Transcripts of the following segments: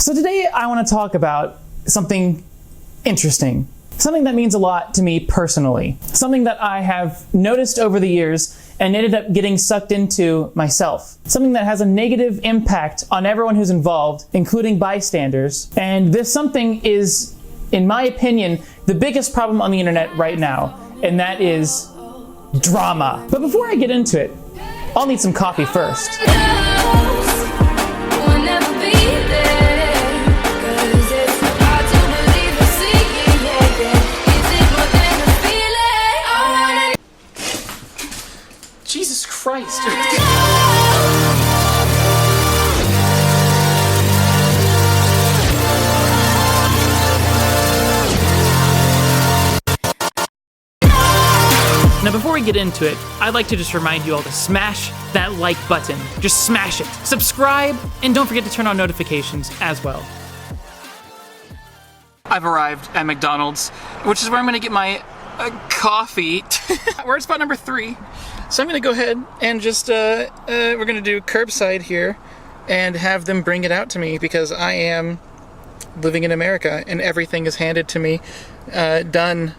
So today I want to talk about something interesting. Something that means a lot to me personally. Something that I have noticed over the years and ended up getting sucked into myself. Something that has a negative impact on everyone who's involved, including bystanders. And this something is, in my opinion, the biggest problem on the internet right now, and that is drama. But before I get into it, I'll need some coffee first. Jesus Christ. Now before we get into it, I'd like to just remind you all to smash that like button. Just smash it. Subscribe, and don't forget to turn on notifications as well. I've arrived at McDonald's, which is where I'm gonna get my coffee. We're at spot number 3. So I'm gonna go ahead and just, we're gonna do curbside here and have them bring it out to me because I am living in America and everything is handed to me, done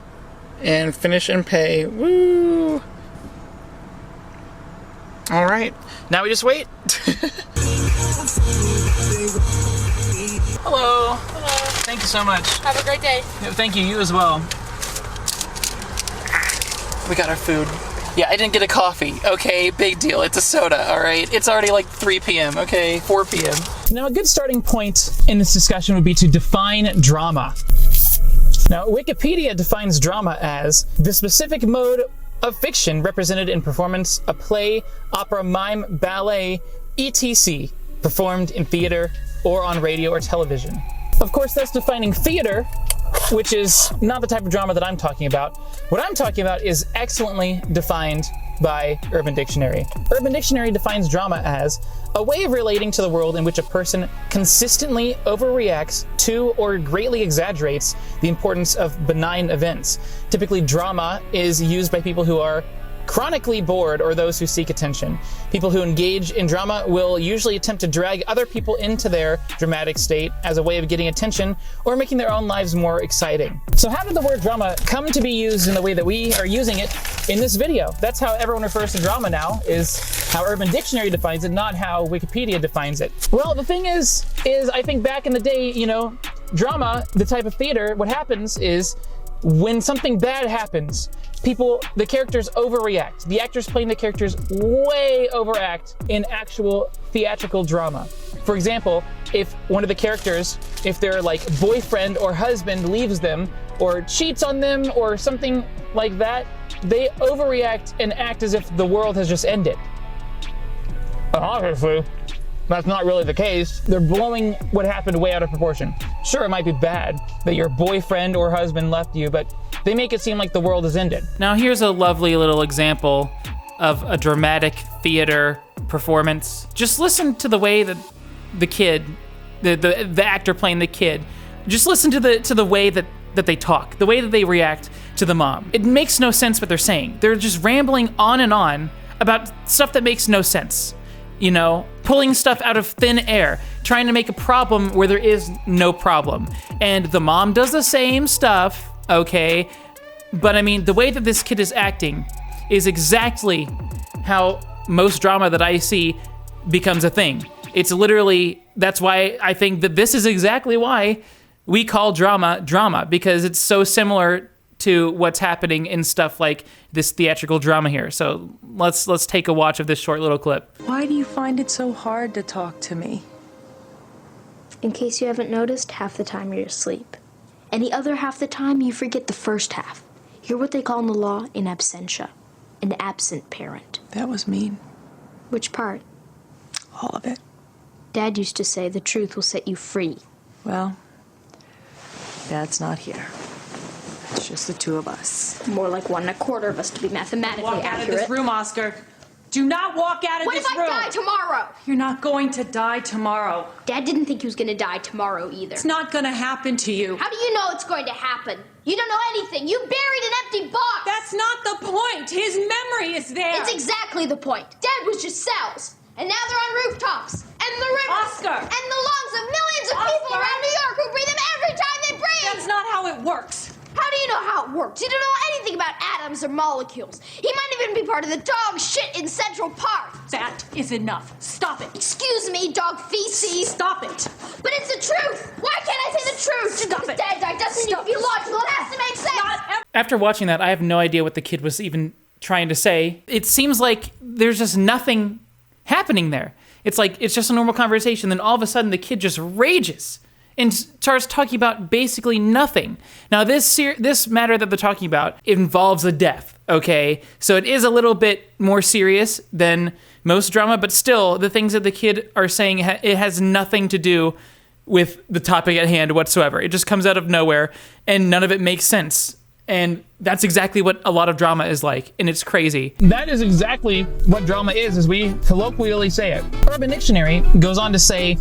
and finish and pay. Woo! All right, now we just wait. Hello. Hello. Thank you so much. Have a great day. Yeah, thank you, you as well. We got our food. Yeah, I didn't get a coffee. Okay, big deal. It's a soda, all right? It's already like 3 p.m., okay? 4 p.m. Now, a good starting point in this discussion would be to define drama. Now, Wikipedia defines drama as the specific mode of fiction represented in performance, a play, opera, mime, ballet, etc., performed in theater or on radio or television. Of course, that's defining theater, which is not the type of drama that I'm talking about. What I'm talking about is excellently defined by Urban Dictionary. Urban Dictionary defines drama as a way of relating to the world in which a person consistently overreacts to or greatly exaggerates the importance of benign events. Typically, drama is used by people who are chronically bored or those who seek attention. People who engage in drama will usually attempt to drag other people into their dramatic state as a way of getting attention or making their own lives more exciting. So how did the word drama come to be used in the way that we are using it in this video? That's how everyone refers to drama now, is how Urban Dictionary defines it, not how Wikipedia defines it. Well, the thing is I think back in the day, you know, drama, the type of theater, what happens is when something bad happens, the characters overreact. The actors playing the characters way overact in actual theatrical drama. For example, if one of the characters, if their like boyfriend or husband leaves them or cheats on them or something like that, they overreact and act as if the world has just ended. Obviously, that's not really the case. They're blowing what happened way out of proportion. Sure, it might be bad that your boyfriend or husband left you, but they make it seem like the world has ended. Now here's a lovely little example of a dramatic theater performance. Just listen to the way that the kid, the actor playing the kid, just listen to the way that they talk, the way that they react to the mom. It makes no sense what they're saying. They're just rambling on and on about stuff that makes no sense. You know, pulling stuff out of thin air, trying to make a problem where there is no problem. And the mom does the same stuff, okay? But I mean, the way that this kid is acting is exactly how most drama that I see becomes a thing. It's literally, that's why I think that this is exactly why we call drama drama, because it's so similar to what's happening in stuff like this theatrical drama here. So let's take a watch of this short little clip. Why do you find it so hard to talk to me? In case you haven't noticed, half the time you're asleep. And the other half the time you forget the first half. You're what they call in the law in absentia, an absent parent. That was mean. Which part? All of it. Dad used to say the truth will set you free. Well, Dad's not here. It's just the two of us. More like 1 1/4 of us to be mathematically Walk out accurate. of this room, Oscar. Do not walk out of What this if room. I die tomorrow? You're not going to die tomorrow. Dad didn't think he was going to die tomorrow either. It's not going to happen to you. How do you know it's going to happen? You don't know anything. You buried an empty box. That's not the point. His memory is there. It's exactly the point. Dad was just cells. And now they're on rooftops. And the rivers. Oscar. And the lungs of millions of people Oscar. works. You don't know anything about atoms or molecules. He might even be part of the dog shit in Central Park. That is enough. Stop it. Excuse me, dog feces. Stop it. But it's the truth. Why can't I say the truth? Just Stop because it. Dad died doesn't need to be logical. It has to make sense. After watching that, I have no idea what the kid was even trying to say. It seems like there's just nothing happening there. It's like, it's just a normal conversation, then all of a sudden the kid just rages and starts talking about basically nothing. Now, this matter that they're talking about involves a death, okay? So it is a little bit more serious than most drama, but still, the things that the kid are saying, it has nothing to do with the topic at hand whatsoever. It just comes out of nowhere, and none of it makes sense. And that's exactly what a lot of drama is like, and it's crazy. That is exactly what drama is, as we colloquially say it. Urban Dictionary goes on to say,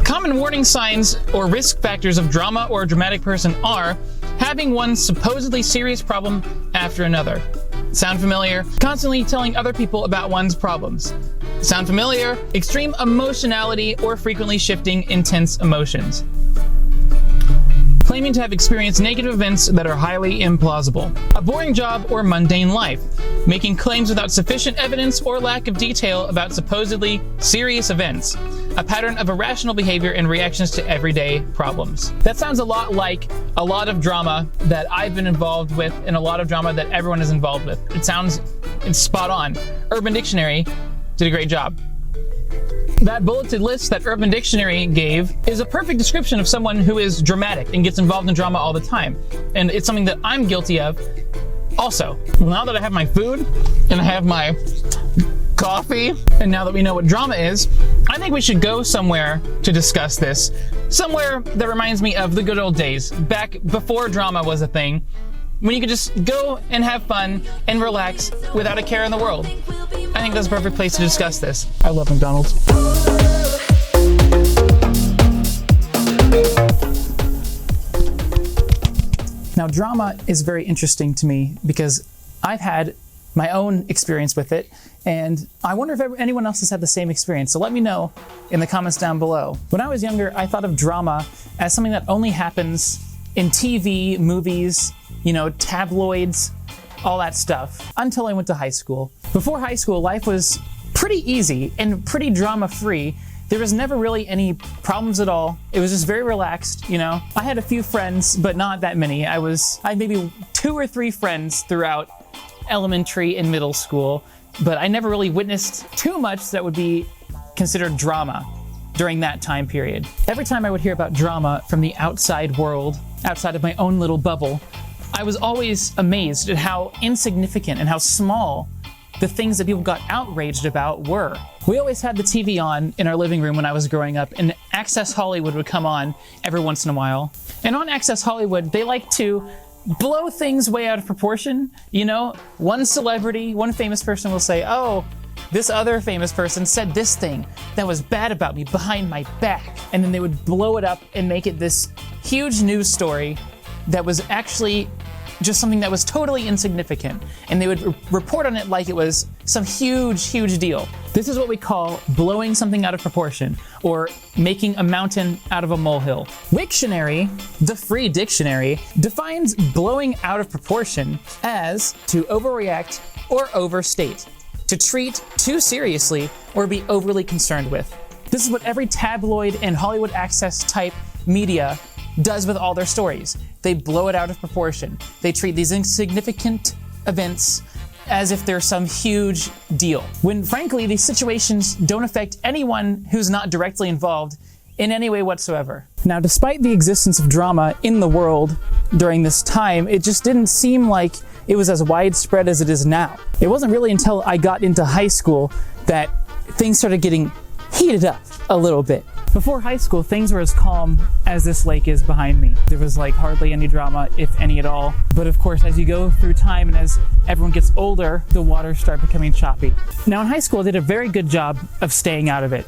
common warning signs or risk factors of drama or a dramatic person are having one supposedly serious problem after another. Sound familiar? Constantly telling other people about one's problems. Sound familiar? Extreme emotionality or frequently shifting intense emotions. Claiming to have experienced negative events that are highly implausible. A boring job or mundane life. Making claims without sufficient evidence or lack of detail about supposedly serious events. A pattern of irrational behavior and reactions to everyday problems. That sounds a lot like a lot of drama that I've been involved with and a lot of drama that everyone is involved with. It's spot on. Urban Dictionary did a great job. That bulleted list that Urban Dictionary gave is a perfect description of someone who is dramatic and gets involved in drama all the time. And it's something that I'm guilty of also. Well, now that I have my food and I have my coffee, and now that we know what drama is, I think we should go somewhere to discuss this. Somewhere that reminds me of the good old days, back before drama was a thing, when you could just go and have fun and relax without a care in the world. I think that's a perfect place to discuss this. I love McDonald's. Now, drama is very interesting to me because I've had my own experience with it, and I wonder if anyone else has had the same experience. So let me know in the comments down below. When I was younger, I thought of drama as something that only happens in TV, movies, tabloids, all that stuff, until I went to high school. Before high school, life was pretty easy and pretty drama-free. There was never really any problems at all. It was just very relaxed, I had a few friends, but not that many. I had maybe 2 or 3 friends throughout elementary and middle school, but I never really witnessed too much that would be considered drama during that time period. Every time I would hear about drama from the outside world, outside of my own little bubble, I was always amazed at how insignificant and how small the things that people got outraged about were. We always had the TV on in our living room when I was growing up, and Access Hollywood would come on every once in a while. And on Access Hollywood, they like to blow things way out of proportion. One celebrity, one famous person will say, oh, this other famous person said this thing that was bad about me behind my back. And then they would blow it up and make it this huge news story that was actually just something that was totally insignificant. And they would report on it like it was some huge, huge deal. This is what we call blowing something out of proportion, or making a mountain out of a molehill. Wiktionary, the free dictionary, defines blowing out of proportion as to overreact or overstate, to treat too seriously or be overly concerned with. This is what every tabloid and Hollywood Access type media does with all their stories. They blow it out of proportion. They treat these insignificant events as if they're some huge deal, when frankly these situations don't affect anyone who's not directly involved in any way whatsoever. Now, despite the existence of drama in the world during this time, it just didn't seem like it was as widespread as it is now. It wasn't really until I got into high school that things started getting heated up a little bit. Before high school, things were as calm as this lake is behind me. There was hardly any drama, if any at all. But of course, as you go through time and as everyone gets older, the waters start becoming choppy. Now in high school, I did a very good job of staying out of it,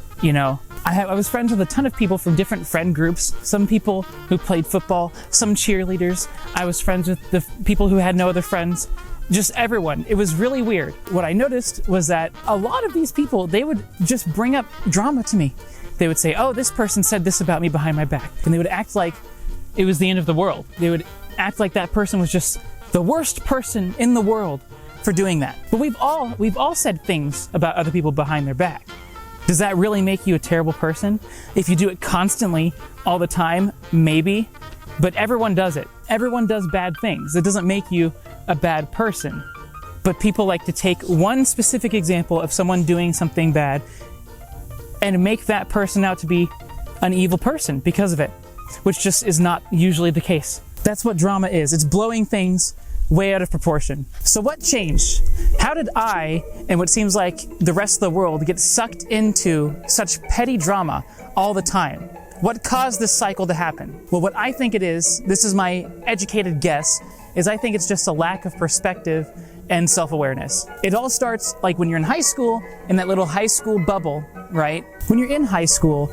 I was friends with a ton of people from different friend groups. Some people who played football, some cheerleaders. I was friends with the people who had no other friends. Just everyone. It was really weird. What I noticed was that a lot of these people, they would just bring up drama to me. They would say, oh, this person said this about me behind my back. And they would act like it was the end of the world. They would act like that person was just the worst person in the world for doing that. But we've all said things about other people behind their back. Does that really make you a terrible person? If you do it constantly, all the time, maybe. But everyone does it. Everyone does bad things. It doesn't make you a bad person. But people like to take one specific example of someone doing something bad and make that person out to be an evil person because of it, which just is not usually the case. That's what drama is. It's blowing things way out of proportion. So what changed? How did I, and what seems like the rest of the world, get sucked into such petty drama all the time? What caused this cycle to happen? Well, what I think it is, this is my educated guess, is I think it's just a lack of perspective and self-awareness. It all starts like when you're in high school, in that little high school bubble, right? When you're in high school,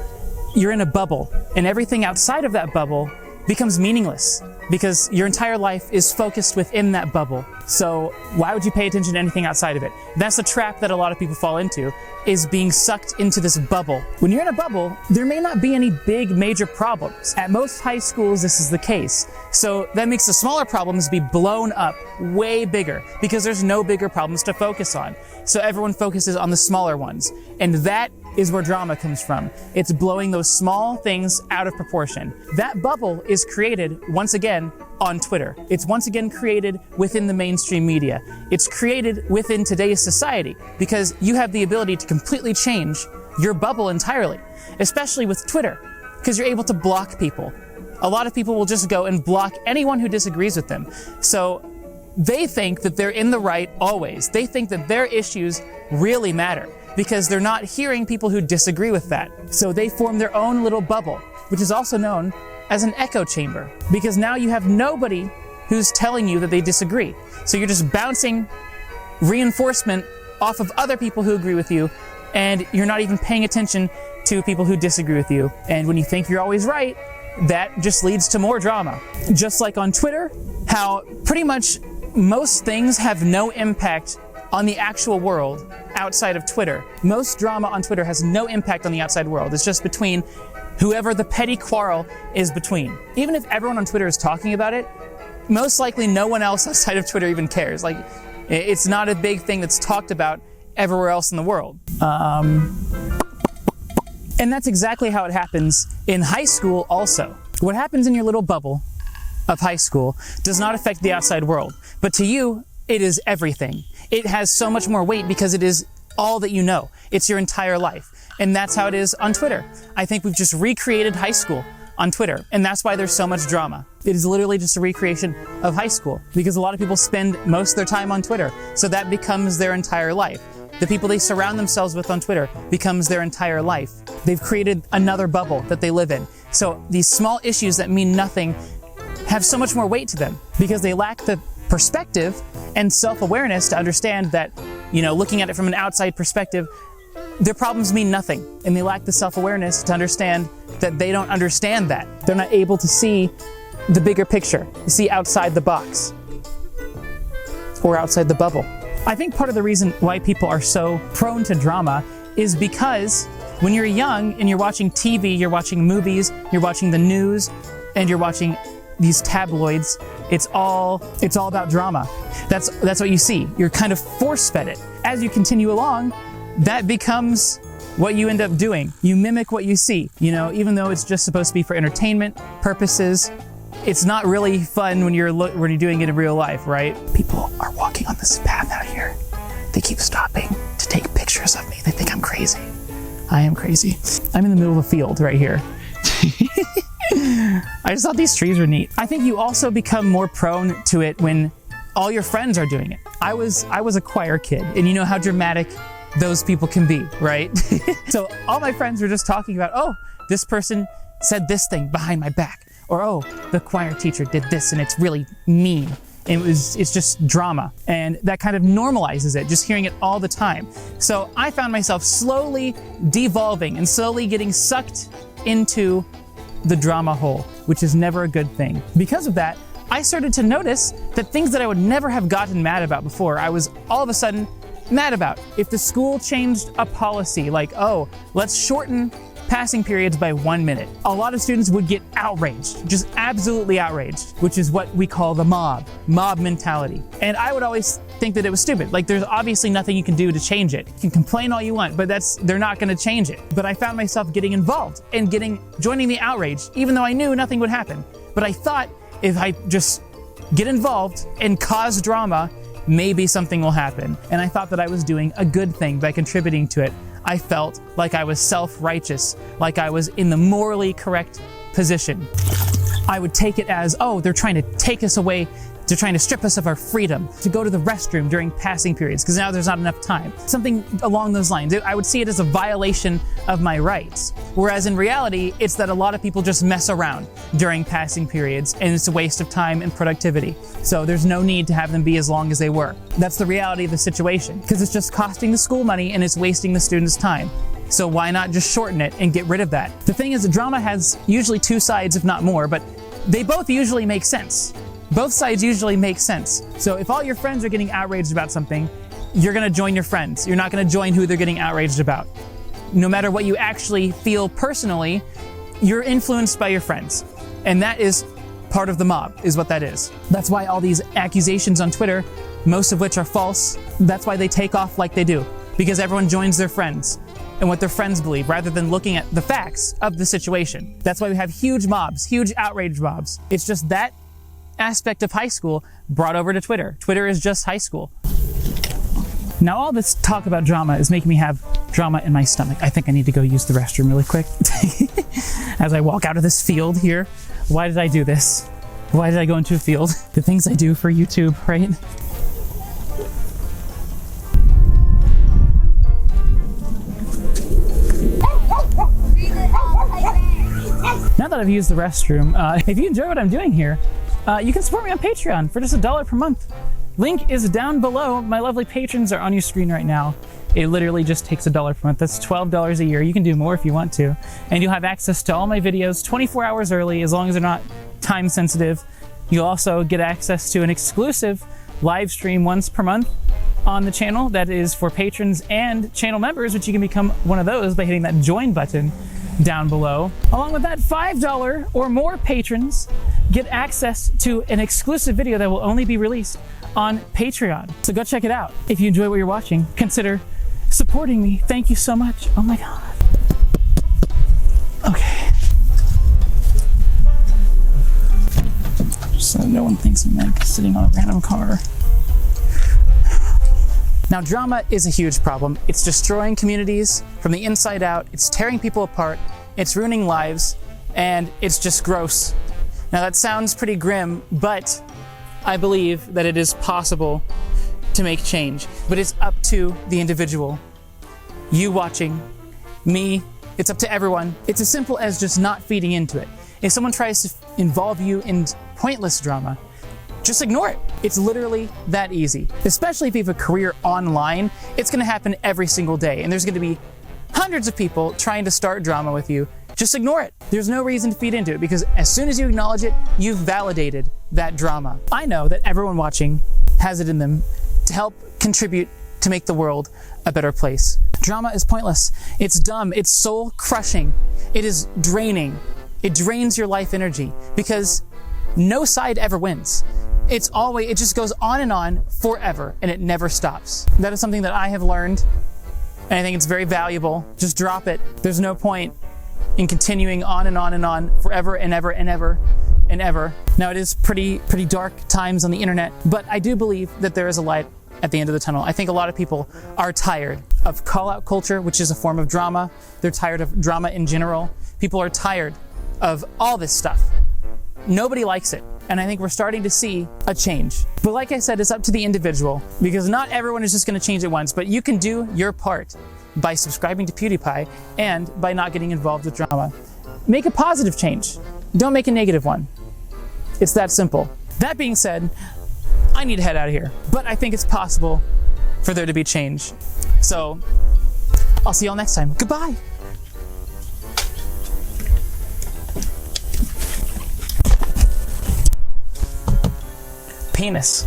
you're in a bubble, and everything outside of that bubble becomes meaningless because your entire life is focused within that bubble. So why would you pay attention to anything outside of it? That's a trap that a lot of people fall into, is being sucked into this bubble. When you're in a bubble, there may not be any big major problems. At most high schools, this is the case. So that makes the smaller problems be blown up way bigger because there's no bigger problems to focus on. So everyone focuses on the smaller ones. And that is where drama comes from. It's blowing those small things out of proportion. That bubble is created, once again, on Twitter. It's once again created within the mainstream media. It's created within today's society because you have the ability to completely change your bubble entirely, especially with Twitter, because you're able to block people. A lot of people will just go and block anyone who disagrees with them. So they think that they're in the right always. They think that their issues really matter, because they're not hearing people who disagree with that. So they form their own little bubble, which is also known as an echo chamber, because now you have nobody who's telling you that they disagree. So you're just bouncing reinforcement off of other people who agree with you, and you're not even paying attention to people who disagree with you. And when you think you're always right, that just leads to more drama. Just like on Twitter, how pretty much most things have no impact on the actual world outside of Twitter. Most drama on Twitter has no impact on the outside world. It's just between whoever the petty quarrel is between. Even if everyone on Twitter is talking about it, most likely no one else outside of Twitter even cares. Like, it's not a big thing that's talked about everywhere else in the world. And that's exactly how it happens in high school also. What happens in your little bubble of high school does not affect the outside world. But to you, it is everything. It has so much more weight because it is all that you know. It's your entire life. And that's how it is on Twitter. I think we've just recreated high school on Twitter, and that's why there's so much drama. It is literally just a recreation of high school because a lot of people spend most of their time on Twitter, so that becomes their entire life. The people they surround themselves with on Twitter becomes their entire life. They've created another bubble that they live in. So these small issues that mean nothing have so much more weight to them because they lack the perspective and self-awareness to understand that, looking at it from an outside perspective, their problems mean nothing. And they lack the self-awareness to understand that they don't understand that. They're not able to see the bigger picture, to see outside the box or outside the bubble. I think part of the reason why people are so prone to drama is because when you're young and you're watching TV, you're watching movies, you're watching the news, and you're watching these tabloids, it's all about drama. That's what you see. You're kind of force-fed it. As you continue along, that becomes what you end up doing. You mimic what you see. Even though it's just supposed to be for entertainment purposes, it's not really fun when you're doing it in real life, right? People are walking on this path out here. They keep stopping to take pictures of me. They think I'm crazy. I am crazy. I'm in the middle of a field right here. I just thought these trees were neat. I think you also become more prone to it when all your friends are doing it. I was a choir kid, and you know how dramatic those people can be, right? So all my friends were just talking about, oh, this person said this thing behind my back, or oh, the choir teacher did this and it's really mean. And it's just drama, and that kind of normalizes it, just hearing it all the time. So I found myself slowly devolving and slowly getting sucked into the drama hole, which is never a good thing. Because of that, I started to notice that things that I would never have gotten mad about before, I was all of a sudden mad about. If the school changed a policy like, oh, let's shorten passing periods by 1 minute. A lot of students would get outraged, just absolutely outraged, which is what we call the mob mentality. And I would always think that it was stupid. Like, there's obviously nothing you can do to change it. You can complain all you want, but they're not gonna change it. But I found myself getting involved and joining the outrage, even though I knew nothing would happen. But I thought if I just get involved and cause drama, maybe something will happen. And I thought that I was doing a good thing by contributing to it. I felt like I was self-righteous, like I was in the morally correct position. I would take it as, oh, they're trying to take us away, they're trying to strip us of our freedom to go to the restroom during passing periods, because now there's not enough time. Something along those lines. I would see it as a violation of my rights. Whereas in reality, it's that a lot of people just mess around during passing periods, and it's a waste of time and productivity. So there's no need to have them be as long as they were. That's the reality of the situation, because it's just costing the school money and it's wasting the students' time. So why not just shorten it and get rid of that? The thing is, the drama has usually two sides, if not more, but they both usually make sense. Both sides usually make sense. So if all your friends are getting outraged about something, you're gonna join your friends. You're not gonna join who they're getting outraged about. No matter what you actually feel personally, you're influenced by your friends. And that is part of the mob, is what that is. That's why all these accusations on Twitter, most of which are false, that's why they take off like they do. Because everyone joins their friends and what their friends believe, rather than looking at the facts of the situation. That's why we have huge mobs, huge outrage mobs. It's just that aspect of high school brought over to Twitter. Twitter is just high school. Now all this talk about drama is making me have drama in my stomach. I think I need to go use the restroom really quick. As I walk out of this field here. Why did I do this? Why did I go into a field? The things I do for YouTube, right? Now that I've used the restroom, if you enjoy what I'm doing here, you can support me on Patreon for just $1 per month. Link is down below. My lovely patrons are on your screen right now. It literally just takes $1 per month. That's $12 a year. You can do more if you want to. And you'll have access to all my videos 24 hours early, as long as they're not time sensitive. You'll also get access to an exclusive live stream once per month on the channel that is for patrons and channel members, which you can become one of those by hitting that join button down below. Along with that, $5 or more patrons get access to an exclusive video that will only be released on Patreon. So go check it out. If you enjoy what you're watching, consider supporting me. Thank you so much. Oh my God. Okay. So no one thinks I'm like sitting on a random car. Now, drama is a huge problem. It's destroying communities from the inside out. It's tearing people apart. It's ruining lives, and it's just gross. Now, that sounds pretty grim, but I believe that it is possible to make change. But it's up to the individual. You watching, me, it's up to everyone. It's as simple as just not feeding into it. If someone tries to involve you in pointless drama, just ignore it. It's literally that easy. Especially if you have a career online, it's gonna happen every single day, and there's gonna be hundreds of people trying to start drama with you. Just ignore it. There's no reason to feed into it, because as soon as you acknowledge it, you've validated that drama. I know that everyone watching has it in them to help contribute to make the world a better place. Drama is pointless. It's dumb. It's soul crushing. It is draining. It drains your life energy, because no side ever wins. It just goes on and on forever, and it never stops. That is something that I have learned, and I think it's very valuable. Just drop it. There's no point in continuing on and on and on forever and ever and ever and ever. Now, it is pretty dark times on the internet, but I do believe that there is a light at the end of the tunnel. I think a lot of people are tired of call-out culture, which is a form of drama. They're tired of drama in general. People are tired of all this stuff. Nobody likes it. And I think we're starting to see a change. But like I said, it's up to the individual, because not everyone is just going to change at once, but you can do your part by subscribing to PewDiePie and by not getting involved with drama. Make a positive change. Don't make a negative one. It's that simple. That being said, I need to head out of here, but I think it's possible for there to be change. So I'll see y'all next time. Goodbye. Penis.